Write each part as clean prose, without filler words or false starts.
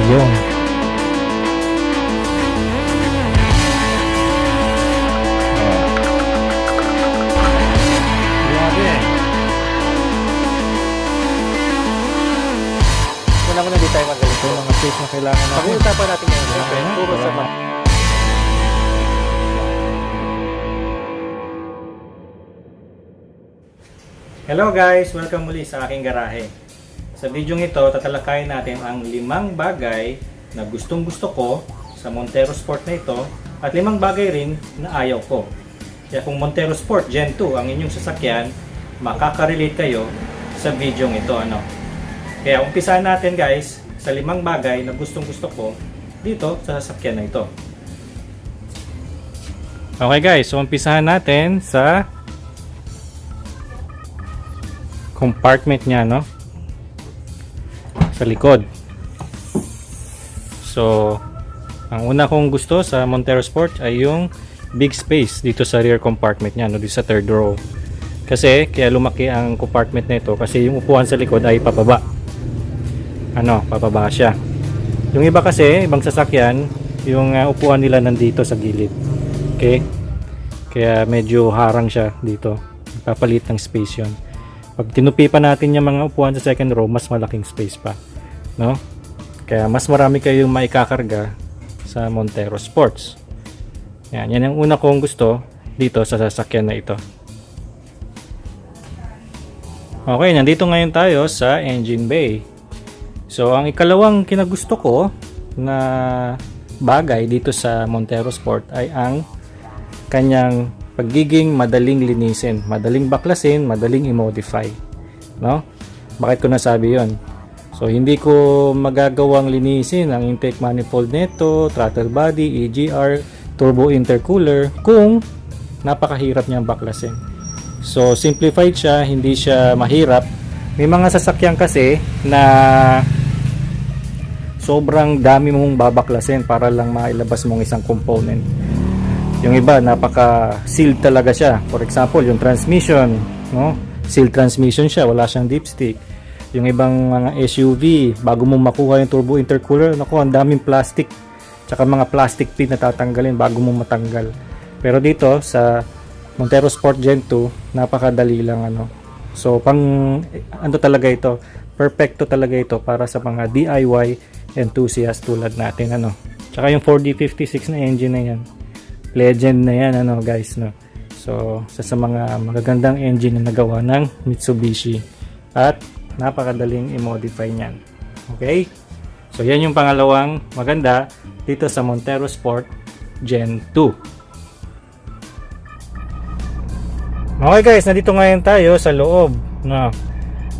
Yun. Grabe. Wala mo na di tayo magaling. Ito yung mga space na kailangan natin. Pag-uusapan natin ngayon. Siyempre, puro sa mga. Hello guys! Welcome muli sa aking garahe. Sa video ito, tatalakayin natin ang 5 bagay na gustong gusto ko sa Montero Sport na ito at 5 bagay rin na ayaw ko. Kaya kung Montero Sport Gen 2 ang inyong sasakyan, makaka-relate kayo sa video ito. Kaya umpisahan natin guys sa 5 bagay na gustong gusto ko dito sa sasakyan na ito. Okay guys, so umpisahan natin sa compartment niya, sa likod. So ang una kong gusto sa Montero Sport ay yung big space dito sa rear compartment niya, dito sa third row. Kasi kaya lumaki ang compartment na ito kasi yung upuan sa likod ay papaba. Papaba siya. Yung iba kasi, ibang sasakyan, yung upuan nila nandito sa gilid. Okay? Kaya medyo harang siya dito. Papalit ng space yon. Pag tinupi pa natin yung mga upuan sa second row, mas malaking space pa, Kaya mas marami kayong maikakarga sa Montero Sports. Yan ang una kong gusto dito sa sasakyan na ito. Okay, nandito ngayon tayo sa engine bay. So, ang ikalawang kinagusto ko na bagay dito sa Montero Sport ay ang kanyang pagiging madaling linisin, madaling baklasin, madaling i-modify, Bakit ko nasabi 'yon? So hindi ko magagawang linisin ang intake manifold nito, throttle body, EGR, turbo intercooler kung napakahirap niyang baklasin. So simplified siya, hindi siya mahirap. May mga sasakyan kasi na sobrang dami mong babaklasin para lang mailabas mong isang component. Yung iba, napaka-sealed talaga siya. For example, yung transmission, sealed transmission siya, wala siyang dipstick. Yung ibang mga SUV, bago mo makuha yung turbo intercooler, ang daming plastic. Tsaka mga plastic pin na tatanggalin bago mo matanggal. Pero dito, sa Montero Sport Gen 2, napakadali lang, So, talaga ito. Perfecto talaga ito para sa mga DIY enthusiast tulad natin, Tsaka yung 4D56 na engine na yan. Legend na yan, guys, So, sa mga magagandang engine na nagawa ng Mitsubishi at napakadaling i-modify niyan. Okay? So, yan yung pangalawang maganda dito sa Montero Sport Gen 2. Okay guys, nandito ngayon tayo sa loob,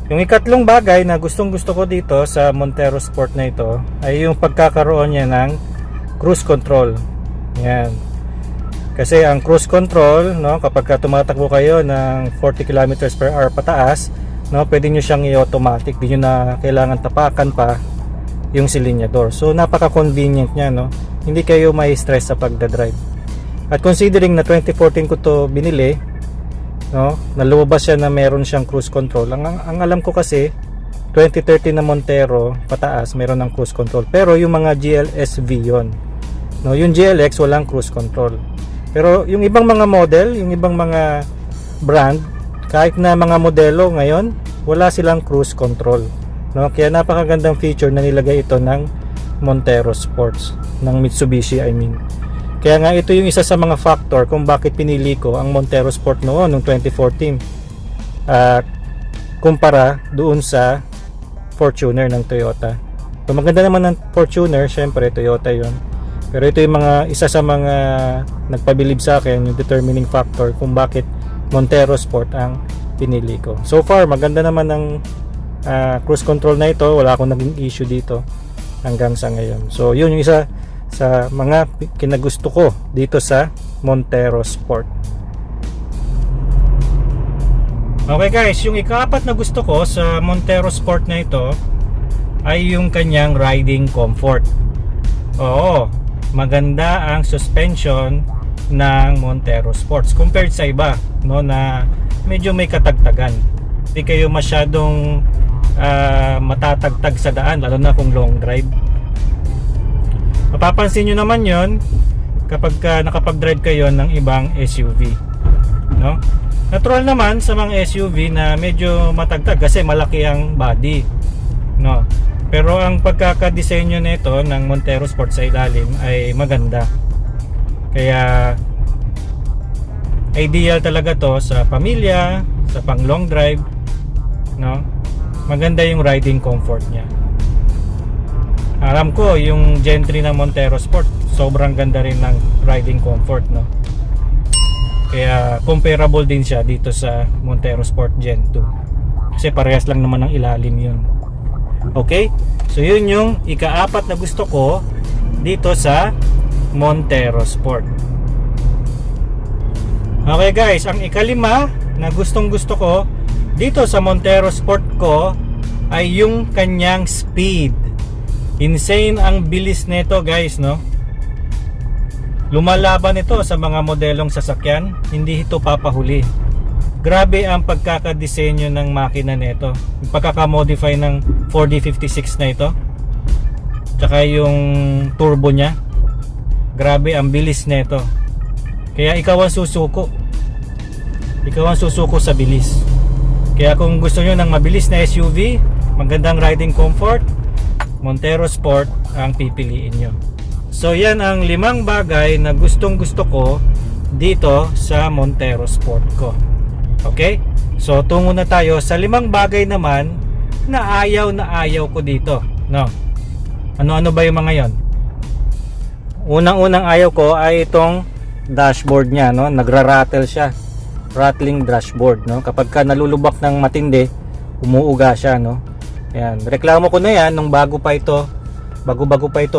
Yung ikatlong bagay na gustong gusto ko dito sa Montero Sport na ito ay yung pagkakaroon niya ng cruise control. Yan. Kasi ang cruise control, kapag tumatakbo kayo ng 40 km per hour pataas, pwede nyo siyang i-automatic, di nyo na kailangan tapakan pa yung silinyador. So napaka-convenient niya, Hindi kayo may stress sa pagdadrive. At considering na 2014 ko to binili, nalumabas siya na meron siyang cruise control. Ang alam ko kasi 2013 na Montero pataas meron ng cruise control. Pero yung mga GLSV yon, yung GLX walang cruise control. Pero yung ibang mga model, yung ibang mga brand, kahit na mga modelo ngayon, wala silang cruise control. Kaya napakagandang feature na nilagay ito ng Montero Sports, ng Mitsubishi I mean. Kaya nga ito yung isa sa mga factor kung bakit pinili ko ang Montero Sport noong 2014 kumpara doon sa Fortuner ng Toyota. So maganda naman ng Fortuner, syempre Toyota yon. Pero ito yung isa sa mga nagpabilib sa akin, yung determining factor kung bakit Montero Sport ang pinili ko. So far, maganda naman ng cruise control na ito. Wala akong naging issue dito hanggang sa ngayon. So yun yung isa sa mga kinagusto ko dito sa Montero Sport. Okay guys, yung ikaapat na gusto ko sa Montero Sport na ito ay yung kanyang riding comfort. Oo, maganda ang suspension ng Montero Sports compared sa iba, na medyo may katagtagan. Hindi kayo masyadong matatagtag sa daan, lalo na kung long drive. Mapapansin nyo naman yon kapag nakapag-drive kayo ng ibang SUV, no? Natural naman sa mga SUV na medyo matagtag kasi malaki ang body, no? Pero ang pagkakadesenyo nito ng Montero Sport sa ilalim ay maganda. Kaya ideal talaga to sa pamilya, sa pang long drive, no? Maganda yung riding comfort niya. Alam ko yung Gen 3 na Montero Sport sobrang ganda rin ng riding comfort, no? Kaya comparable din siya dito sa Montero Sport Gen 2 kasi parehas lang naman ang ilalim yun. Okay, so yun yung ika-4 na gusto ko dito sa Montero Sport. Okay guys, ang ika-5 na gustong gusto ko dito sa Montero Sport ko ay yung kanyang speed. Insane ang bilis nito guys, no? Lumalaban ito sa mga modelong sasakyan, hindi ito papahuli. Grabe ang pagkakadesenyo ng makina nito. Yung pagkakamodify ng 4D56 na ito. Tsaka yung turbo niya. Grabe ang bilis nito. Kaya ikaw ang susuko. Ikaw ang susuko sa bilis. Kaya kung gusto nyo ng mabilis na SUV, magandang riding comfort, Montero Sport ang pipiliin nyo. So yan ang 5 bagay na gustong gusto ko dito sa Montero Sport ko. Okay? So tungo na tayo sa 5 bagay naman na ayaw ko dito, no? Ano-ano ba yung mga yon? Unang-unang ayaw ko ay itong dashboard niya, no? Nagra-rattle siya. Rattling dashboard, no? Kapag ka nalulubak ng matindi, umuuga siya, no? Ayan, reklamo ko na yan nung bago pa ito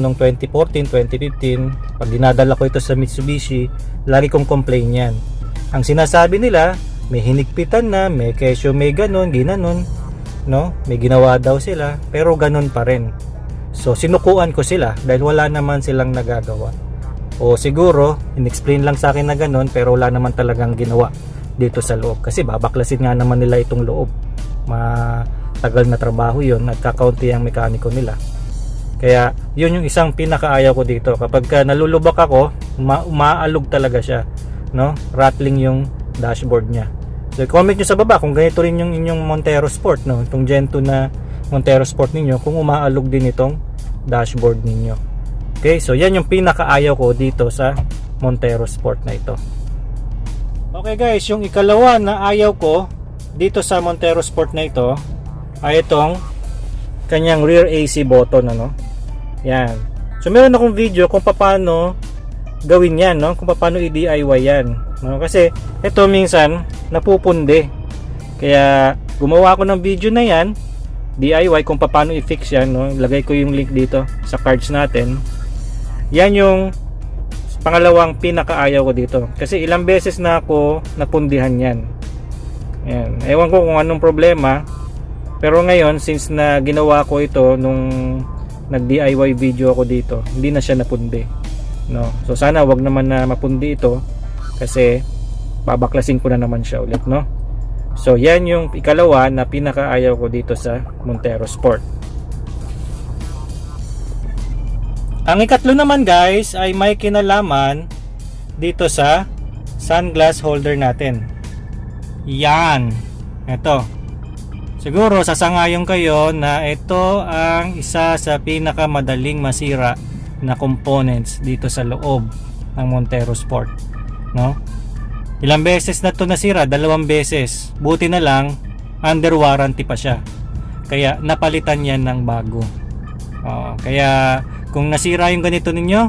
nung 2014, 2015. Pag dinadala ko ito sa Mitsubishi, lagi kong complain yan. Ang sinasabi nila, may hinigpitan na, may kesyo, may ganon, ginanon, no? May ginawa daw sila, pero ganon pa rin. So sinukuan ko sila dahil wala naman silang nagagawa. O siguro, in-explain lang sa akin na ganon, pero wala naman talagang ginawa dito sa loob. Kasi babaklasin nga naman nila itong loob. Matagal na trabaho yun, nagkakaunti ang mekaniko nila. Kaya yun yung isang pinakaayaw ko dito. Kapag nalulubak ako, umaalog talaga siya, no? Rattling yung dashboard niya. So comment nyo sa baba kung ganito rin yung inyong Montero Sport, no? Itong Gen 2 na Montero Sport ninyo, kung umaalog din itong dashboard ninyo. Okay, so yan yung pinakaayaw ko dito sa Montero Sport na ito. Okay guys, yung ikalawa na ayaw ko dito sa Montero Sport na ito ay itong kanyang rear AC button, ano? Yan. So meron akong video kung paano gawin yan, no? Kung paano i-DIY yan, no? Kasi ito minsan napupundi. Kaya gumawa ako ng video na yan, DIY kung paano i-fix yan, no? Lagay ko yung link dito sa cards natin. Yan yung pangalawang pinakaayaw ko dito. Kasi ilang beses na ako napundihan yan. Yan. Ewan ko kung anong problema. Pero ngayon, since na ginawa ko ito nung nag-DIY video ako dito, hindi na siya napundi, no? So sana wag naman na mapundi ito kasi babaklasin ko na naman siya ulit, no? So yan yung ikalawa na pinakaayaw ko dito sa Montero Sport. Ang ikatlo naman guys ay may kinalaman dito sa sunglass holder natin. Yan. Ito. Siguro sasangayon kayo na ito ang isa sa pinakamadaling masira na components dito sa loob ng Montero Sport, no? Ilang beses na to nasira, 2 beses. Buti na lang under warranty pa siya. Kaya napalitan yan ng bago. Kaya kung nasira yung ganito ninyo,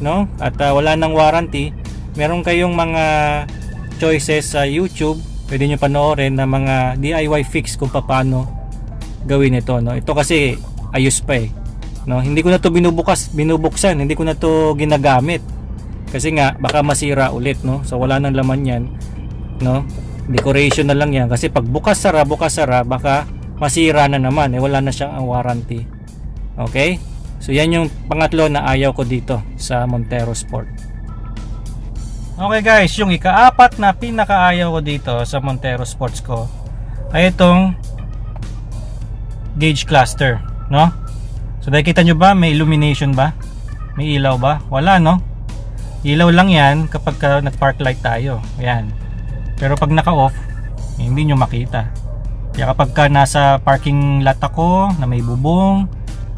no? At wala nang warranty, meron kayong mga choices sa YouTube. Pwede nyo panoorin na mga DIY fix kung paano gawin ito, no? Ito kasi ayos pa eh, no? Hindi ko na to binubuksan, hindi ko na to ginagamit kasi nga baka masira ulit, no? So wala nang laman yan, no? Decoration na lang yan kasi pag bukas sara baka masira na naman eh, wala na siyang warranty. Okay, so yan yung pangatlo na ayaw ko dito sa Montero Sport. Okay guys, yung ika-4 na pinakaayaw ko dito sa Montero Sports ko ay itong gauge cluster, no? So nakikita nyo ba may illumination ba? May ilaw ba? Wala, no? Ilaw lang yan kapag nag-park light tayo. Ayan. Pero pag naka-off, hindi nyo makita. Kaya kapag nasa parking lot ako na may bubong,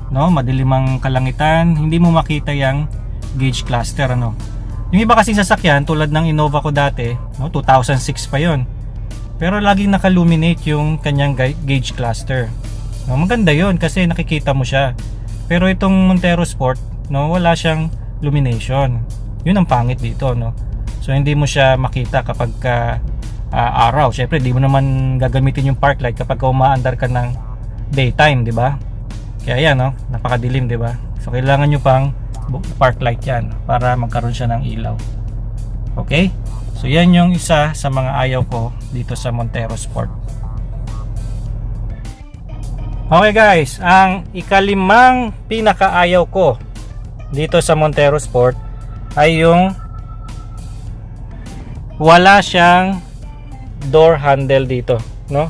no, madilim ang kalangitan, hindi mo makita yung gauge cluster, ano. Yung iba kasing sasakyan tulad ng Innova ko dati, no, 2006 pa yon. Pero laging naka-illuminate yung kanyang gauge cluster. No, maganda yon kasi nakikita mo siya. Pero itong Montero Sport, no, wala siyang illumination. Yun ang pangit dito, no. So hindi mo siya makita kapag araw. Syempre, di mo naman gagamitin yung park light kapag umaandar ka ng daytime, di ba? Kaya yan, no, napakadilim, di ba? So kailangan nyo pang park light yan para magkaroon siya ng ilaw. Okay? So yan yung isa sa mga ayaw ko dito sa Montero Sport. Okay guys, ang ikalimang pinakaayaw ko dito sa Montero Sport ay yung wala siyang door handle dito, no?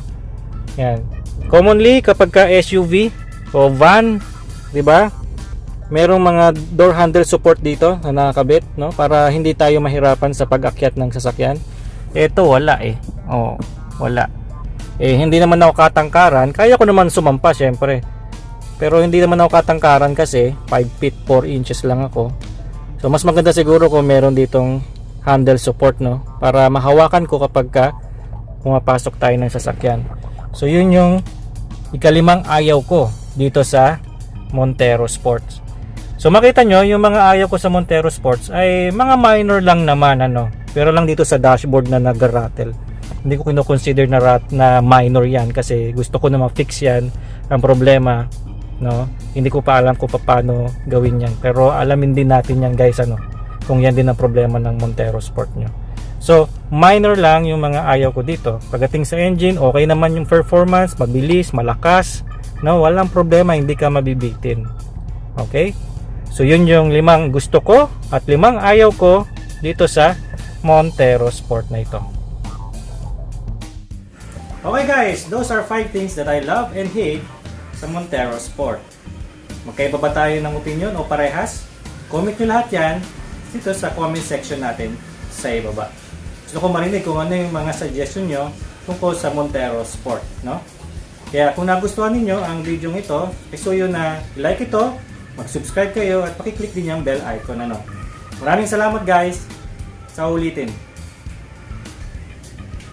Yan. Commonly kapag ka SUV o van, 'di ba? Merong mga door handle support dito na nakakabit, no? Para hindi tayo mahirapan sa pag-akyat ng sasakyan. Ito wala eh. Oh, wala. Hindi naman ako katangkaran. Kaya ko naman sumampa syempre. Pero hindi naman ako katangkaran kasi 5 feet 4 inches lang ako. So mas maganda siguro kung meron ditong handle support, no? Para mahawakan ko kapag pumapasok tayo ng sasakyan. So yun yung ikalimang ayaw ko dito sa Montero Sports. So makita nyo yung mga ayaw ko sa Montero Sports ay mga minor lang naman, ano. Pero lang dito sa dashboard na nag-rattle. Hindi ko kino-consider na minor yan kasi gusto ko na ma-fix yan. Ang problema, no, hindi ko pa alam kung paano gawin yan. Pero alamin din natin yan guys, ano, kung yan din ang problema ng Montero Sport nyo. So, minor lang yung mga ayaw ko dito. Pagdating sa engine, okay naman yung performance, mabilis, malakas, no, walang problema, hindi ka mabibitin. Okay? So, yun yung 5 gusto ko at 5 ayaw ko dito sa Montero Sport na ito. Okay guys, those are 5 things that I love and hate sa Montero Sport. Magkaiba ba tayo ng opinion o parehas? Comment nyo lahat yan dito sa comment section natin sa ibaba. Gusto ko marinig kung ano yung mga suggestion nyo tungkol sa Montero Sport, no? Kaya kung nagustuhan ninyo ang video ito, isuyo na like ito, mag-subscribe kayo at pakiclick din yung bell icon, ano? Maraming salamat guys. Sa ulitin.